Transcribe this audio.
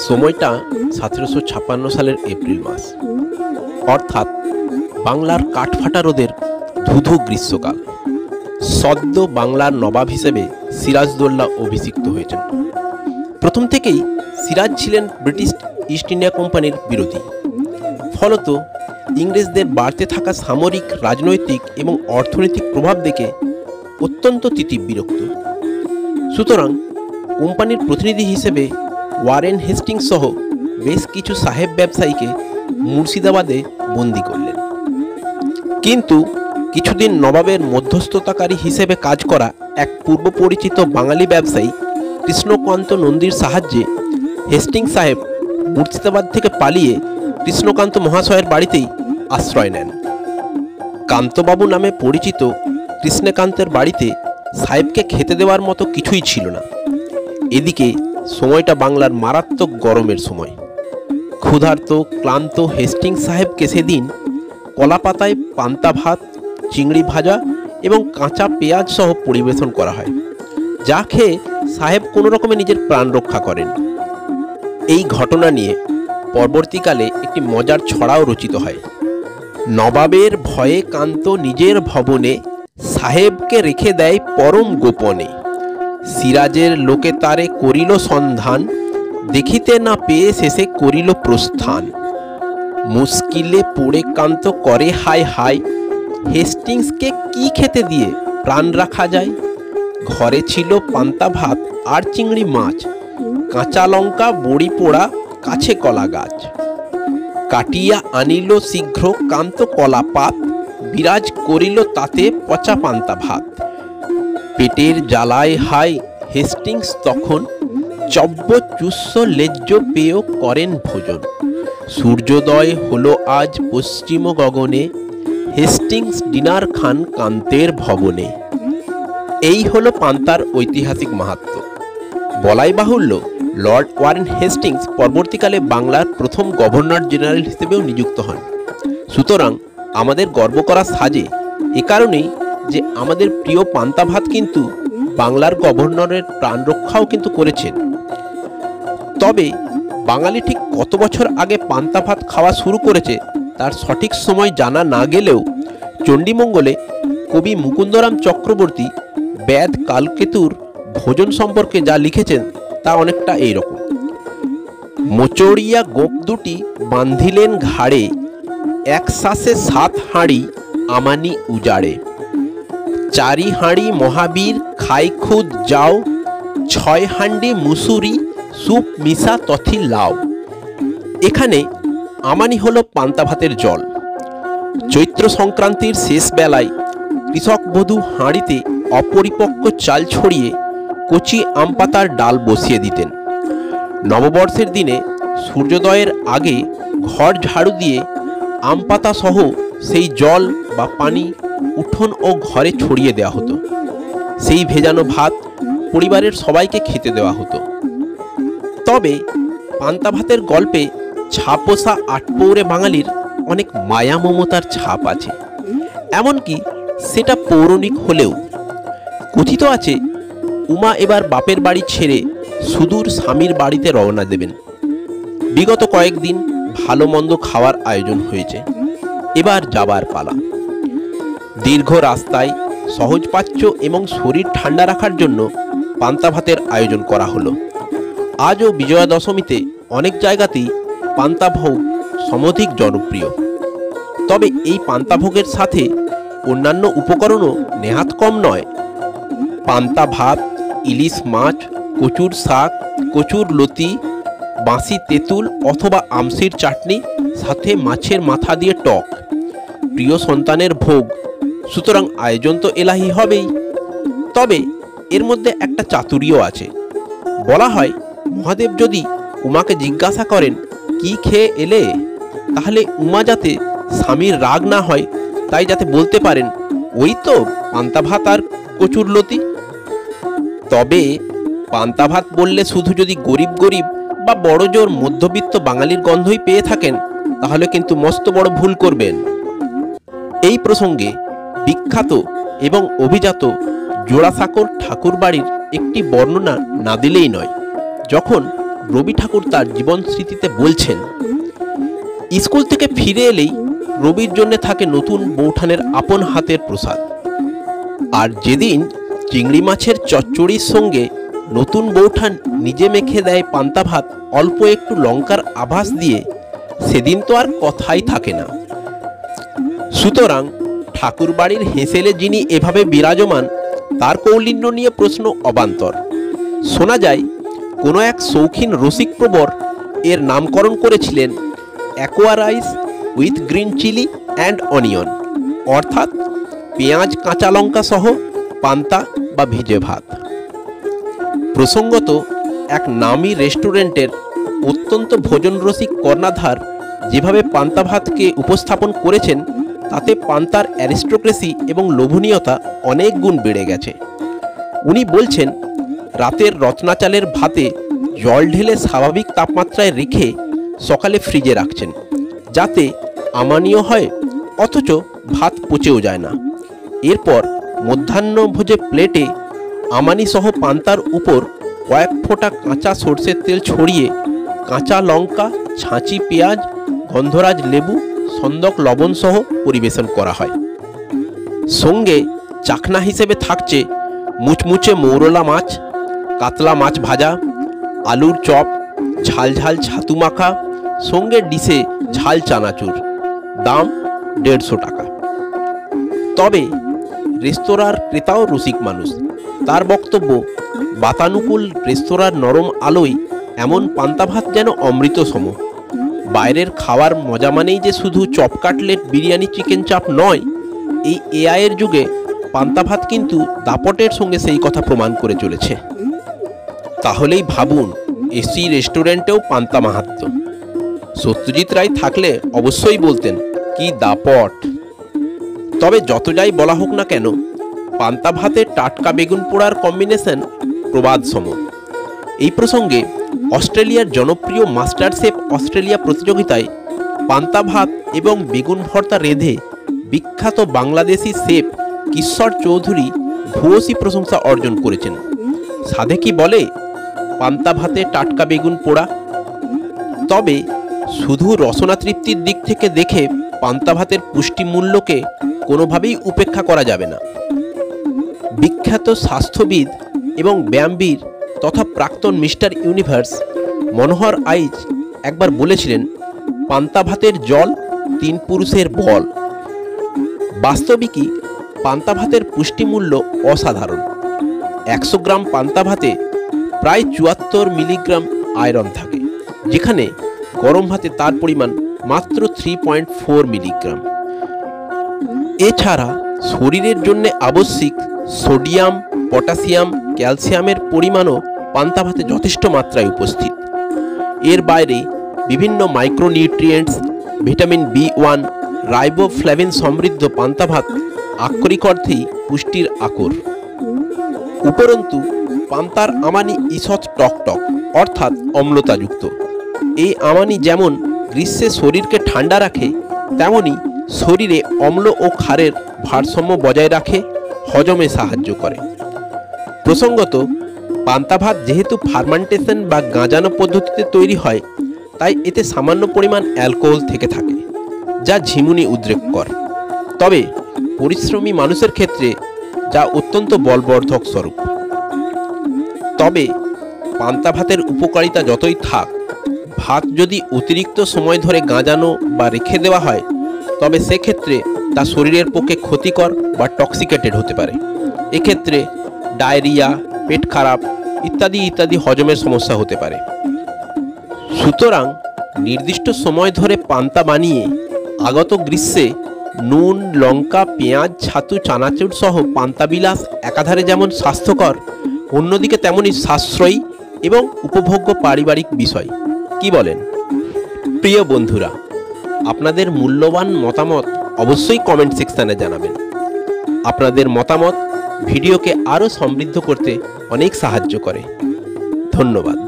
সময়টা 1756 সালের এপ্রিল মাস, অর্থাৎ বাংলার কাঠফাটা রোদের ধুধু গ্রীষ্মকাল। সদ্য বাংলার নবাব হিসেবে সিরাজদৌল্লা অভিষিক্ত হয়েছেন। প্রথম থেকেই সিরাজ ছিলেন ব্রিটিশ ইস্ট ইন্ডিয়া কোম্পানির বিরোধী। ফলত ইংরেজদের বাড়তে থাকা সামরিক, রাজনৈতিক এবং অর্থনৈতিক প্রভাব দেখে অত্যন্ত তিতিবিরক্ত। সুতরাং কোম্পানির প্রতিনিধি হিসেবে ওয়ারেন হেস্টিংস সহ বেশ কিছু সাহেব ব্যবসায়ীকে মুর্শিদাবাদে বন্দি করলেন। কিন্তু কিছুদিন নবাবের মধ্যস্থতাকারী হিসেবে কাজ করা এক পূর্ব পরিচিত বাঙালি ব্যবসায়ী কৃষ্ণকান্ত নন্দীর সাহায্যে হেস্টিংস সাহেব মুর্শিদাবাদ থেকে পালিয়ে কৃষ্ণকান্ত মহাশয়ের বাড়িতেই আশ্রয় নেন। কান্তবাবু নামে পরিচিত কৃষ্ণকান্তের বাড়িতে সাহেবকে খেতে দেওয়ার মতো কিছুই ছিল না। এদিকে সময়টা বাংলার মারাত্মক গরমের সময়। ক্ষুধার্ত ক্লান্ত হেস্টিংস সাহেবকে সেদিন কলাপাতায় পান্তা ভাত, চিংড়ি ভাজা এবং কাঁচা পেঁয়াজ সহ পরিবেশন করা হয়, যা খেয়ে সাহেব কোনো রকমে নিজের প্রাণ রক্ষা করেন। এই ঘটনা নিয়ে পরবর্তীকালে একটি মজার ছড়াও রচিত হয়। নবাবের ভয়ে কান্ত নিজের ভবনে, সাহেবকে রেখে দেয় পরম গোপনে। সিরাজের লোকে তারে করিল সন্ধান, দেখিতে না পেয়ে শেষে করিল প্রস্থান। মুশকিলে পড়ে কান্ত করে হায় হায়, হেস্টিংসকে কি খেতে দিয়ে প্রাণ রাখা যায়। ঘরে ছিল পান্তা ভাত আর চিংড়ি মাছ, কাঁচা লঙ্কা, বড়ি পোড়া, কাছে কলা গাছ। কাটিয়া আনিল শীঘ্র কান্ত কলা পাত, বিরাজ করিল তাতে পচা পান্তা ভাত। পেটের জ্বালায় হায় হেস্টিংস তখন, চব্য চুস্য লেজ্জ পেয় করেন ভোজন। সূর্যোদয় হলো আজ পশ্চিম গগনে, হেস্টিংস ডিনার খান কান্তের ভবনে। এই হলো পান্তার ঐতিহাসিক মাহাত্ম্য। বলাই বাহুল্য, লর্ড ওয়ারেন হেস্টিংস পরবর্তীকালে বাংলার প্রথম গভর্নর জেনারেল হিসেবেও নিযুক্ত হন। সুতরাং আমাদের গর্ব করা সাজে এ কারণেই যে আমাদের প্রিয় পান্তা ভাত কিন্তু বাংলার গভর্নরের প্রাণ রক্ষাও কিন্তু করেছেন। তবে বাঙালি ঠিক কত বছর আগে পান্তা ভাত খাওয়া শুরু করেছে তার সঠিক সময় জানা না গেলেও চণ্ডীমঙ্গলে কবি মুকুন্দরাম চক্রবর্তী বেদ কালকেতুর ভোজন সম্পর্কে যা লিখেছেন তা অনেকটা এইরকম। মোচড়িয়া গোপ দুটি বাঁধিলেন ঘাড়ে, এক শ্বাসে 7 হাঁড়ি আমানি উজাড়ে। 4 হাঁড়ি মহাবীর খাই খুদ যাও, 6 হাঁড়ি মুসুরি সুপ মিশা তথি লাও। এখানে আমানি হলো পান্তা ভাতের জল। চৈত্র সংক্রান্তির শেষ বেলায় কৃষক বধূ হাঁড়িতে অপরিপক্ক চাল ছড়িয়ে কচি আম পাতার ডাল বসিয়ে দিতেন। নববর্ষের দিনে সূর্যোদয়ের আগে ঘর ঝাড়ু দিয়ে আম পাতা সহ সেই জল বা পানি উঠোন ও ঘরে ছড়িয়ে দেওয়া হতো। সেই ভেজানো ভাত পরিবারের সবাইকে খেতে দেওয়া হতো। তবে পান্তা ভাতের গল্পে ছাপোষা আটপৌরে বাঙালির অনেক মায়া মমতার ছাপ আছে। এমনকি সেটা পৌরাণিক হলেও কথিত আছে উমা এবার বাপের বাড়ি ছেড়ে সুদূর স্বামীর বাড়িতে রওনা দেবেন। বিগত কয়েকদিন ভালো মন্দ খাওয়ার আয়োজন হয়েছে, এবার যাবার পালা। দীর্ঘ রাস্তায় সহজপাচ্য এবং শরীর ঠান্ডা রাখার জন্য পান্তা ভাতের আয়োজন করা হলো। আজও বিজয়া দশমীতে অনেক জায়গাতেই পান্তা ভোগ সমধিক জনপ্রিয়। তবে এই পান্তা ভোগের সাথে অন্যান্য উপকরণও নেহাত কম নয়। পান্তা ভাত, ইলিশ মাছ, কচুর শাক, কচুর লতি, বাঁশি তেঁতুল অথবা আমসির চাটনি, সাথে মাছের মাথা দিয়ে টক। প্রিয় সন্তানের ভোগ, সুতরাং আয়োজন তো এলাহি হবেই। তবে এর মধ্যে একটা চাতুরিও আছে। বলা হয় মহাদেব যদি উমাকে জিজ্ঞাসা করেন কি খেয়ে এলে, তাহলে উমা যাতে স্বামীর রাগ না হয় তাই যাতে বলতে পারেন ওই তো পান্তা ভাত আর কচুর লতি। তবে পান্তা ভাত বললে শুধু যদি গরিব গরিব বা বড় জোর মধ্যবিত্ত বাঙালির গন্ধই পেয়ে থাকেন তাহলে কিন্তু মস্ত বড় ভুল করবেন। এই প্রসঙ্গে বিখ্যাত এবং অভিজাত জোড়াসাঁকোর ঠাকুর বাড়ির একটি বর্ণনা না দিলেই নয়। যখন রবি ঠাকুর তার জীবন স্মৃতিতে বলছেন, স্কুল থেকে ফিরে এলেই রবির জন্য থাকে নতুন বৌঠানের আপন হাতের প্রসাদ। আর যেদিন চিংড়ি মাছের চচ্চড়ির সঙ্গে নতুন বৌঠান নিজে মেখে দেয় পান্তা ভাত অল্প একটু লঙ্কার আভাস দিয়ে, সেদিন তো আর কথাই থাকে না। সুতরাং ঠাকুর বাড়ির হেঁসেলে যিনি এভাবে বিরাজমান, তার কৌলিন্য নিয়ে প্রশ্ন অবান্তর। শোনা যায় কোনো এক শৌখিন রসিক প্রবর এর নামকরণ করেছিলেন aqua rice with green chilli and onion, অর্থাৎ পেঁয়াজ কাঁচা লঙ্কা সহ পান্তা বা ভিজে ভাত। প্রসঙ্গত এক নামী রেস্টুরেন্টের অত্যন্ত ভোজনরসিক কর্ণধার যেভাবে পান্তা ভাতকে উপস্থাপন করেছেন, তাতে পান্তার অ্যারিস্টোক্রেসি এবং লোভনীয়তা অনেক গুণ বেড়ে গেছে। উনি বলছেন, রাতের রত্না চালের ভাতে জল ঢেলে স্বাভাবিক তাপমাত্রায় রেখে সকালে ফ্রিজে রাখছেন, যাতে আমানীয় হয় অথচ ভাত পচেও যায় না। এরপর মধ্যাহ্নভোজে প্লেটে আমানি সহ পান্তার উপর কয়েক ফোঁটা কাঁচা সর্ষের তেল ছড়িয়ে কাঁচা লঙ্কা, ছাঁচি পেঁয়াজ, গন্ধরাজ লেবু, সন্দক লবণ সহ পরিবেশন করা হয়। সঙ্গে চাখনা হিসেবে থাকছে মুচমুচে মৌরলা মাছ, কাতলা মাছ ভাজা, আলুর চপ, ঝাল ঝাল ছাতু মাখা, সঙ্গে ডিশে ঝাল চানাচুর। দাম 150 টাকা। তবে রেস্তোরাঁর ক্রেতাও রসিক মানুষ। তার বক্তব্য, বাতানুকূল রেস্তোরাঁর নরম আলোয় এমন পান্তা ভাত যেন অমৃত সম। বাইরের খাওয়ার মজা মানেই যে শুধু চপ কাটলেট, বিরিয়ানি, চিকেন চাপ নয়, এই এআইয়ের যুগে পান্তা ভাত কিন্তু দাপটের সঙ্গে সেই কথা প্রমাণ করে চলেছে। তাহলেই ভাবুন, এসি রেস্টুরেন্টেও পান্তা মাহাত্ম্য। সত্যজিৎ রায় থাকলে অবশ্যই বলতেন, কি দাপট। তবে যত যাই বলা হোক না কেন, পান্তা ভাতে টাটকা বেগুন পোড়ার কম্বিনেশন প্রবাদ সম। এই প্রসঙ্গে অস্ট্রেলিয়ার জনপ্রিয় মাস্টার শেফ অস্ট্রেলিয়া প্রতিযোগিতায় পান্তা ভাত এবং বেগুন ভর্তা রেঁধে বিখ্যাত বাংলাদেশি শেফ কিশোর চৌধুরী ভূয়সী প্রশংসা অর্জন করেছেন। সাধে কি বলে পান্তা ভাতে টাটকা বেগুন পোড়া। তবে শুধু রসনা তৃপ্তির দিক থেকে দেখে পান্তা ভাতের পুষ্টিমূল্যকে কোনোভাবেই উপেক্ষা করা যাবে না। বিখ্যাত স্বাস্থ্যবিদ এবং ব্যায়ামবীর তথা প্রাক্তন মিস্টার ইউনিভার্স মনোহর আইচ একবার বলেছিলেন, পান্তা ভাতের জল 3 পুরুষের বল। বাস্তবিকই পান্তা ভাতের পুষ্টিমূল্য অসাধারণ। 100 গ্রাম পান্তা ভাতে প্রায় 74 মিলিগ্রাম আয়রন থাকে, যেখানে গরম ভাতে তার পরিমাণ মাত্র 3.4 মিলিগ্রাম। এছাড়া শরীরের জন্য আবশ্যিক সোডিয়াম, পটাশিয়াম, ক্যালসিয়ামের পরিমাণও পান্তা ভাতে যথেষ্ট মাত্রায় উপস্থিত। এর বাইরে বিভিন্ন মাইক্রোনিউট্রিয়েন্টস, ভিটামিন B1, রাইবোফ্ল্যাভিন সমৃদ্ধ পান্তা ভাত আক্ষরিক অর্থেই পুষ্টির আকর। উপরন্তু পান্তার আমানি ঈষৎ টকটক, অর্থাৎ অম্লতাযুক্ত। এই আমানি যেমন গ্রীষ্মে শরীরকে ঠান্ডা রাখে, তেমনি শরীরে অম্ল ও ক্ষারের ভারসাম্য বজায় রাখে, হজমে সাহায্য করে। প্রসঙ্গত পান্তা ভাত যেহেতু ফার্মেন্টেশন বা গাঁজানো পদ্ধতিতে তৈরি হয়, তাই এতে সামান্য পরিমাণ অ্যালকোহল থেকে থাকে, যা ঝিমুনি উদ্রেককর। তবে পরিশ্রমী মানুষের ক্ষেত্রে যা অত্যন্ত বলবর্ধক স্বরূপ। তবে পান্তা ভাতের উপকারিতা যতই থাক, ভাত যদি অতিরিক্ত সময় ধরে গাঁজানো বা রেখে দেওয়া হয়, তবে সেক্ষেত্রে তা শরীরের পক্ষে ক্ষতিকর বা টক্সিকেটেড হতে পারে। এক্ষেত্রে ডায়রিয়া, পেট খারাপ ইত্যাদি ইত্যাদি হজমের সমস্যা হতে পারে। সুতরাং নির্দিষ্ট সময় ধরে পান্তা বানিয়ে আগত গ্রীষ্মে নুন, লঙ্কা, পেঁয়াজ, ছাতু, চানাচুর সহ পান্তা বিলাস একাধারে যেমন স্বাস্থ্যকর, অন্যদিকে তেমনই সাশ্রয়ী এবং উপভোগ্য পারিবারিক বিষয়। কি বলেন? প্রিয় বন্ধুরা, আপনাদের মূল্যবান মতামত অবশ্যই কমেন্ট সেকশানে জানাবেন। আপনাদের মতামত ভিডিওকে আরও সমৃদ্ধ করতে অনেক সাহায্য করে। ধন্যবাদ।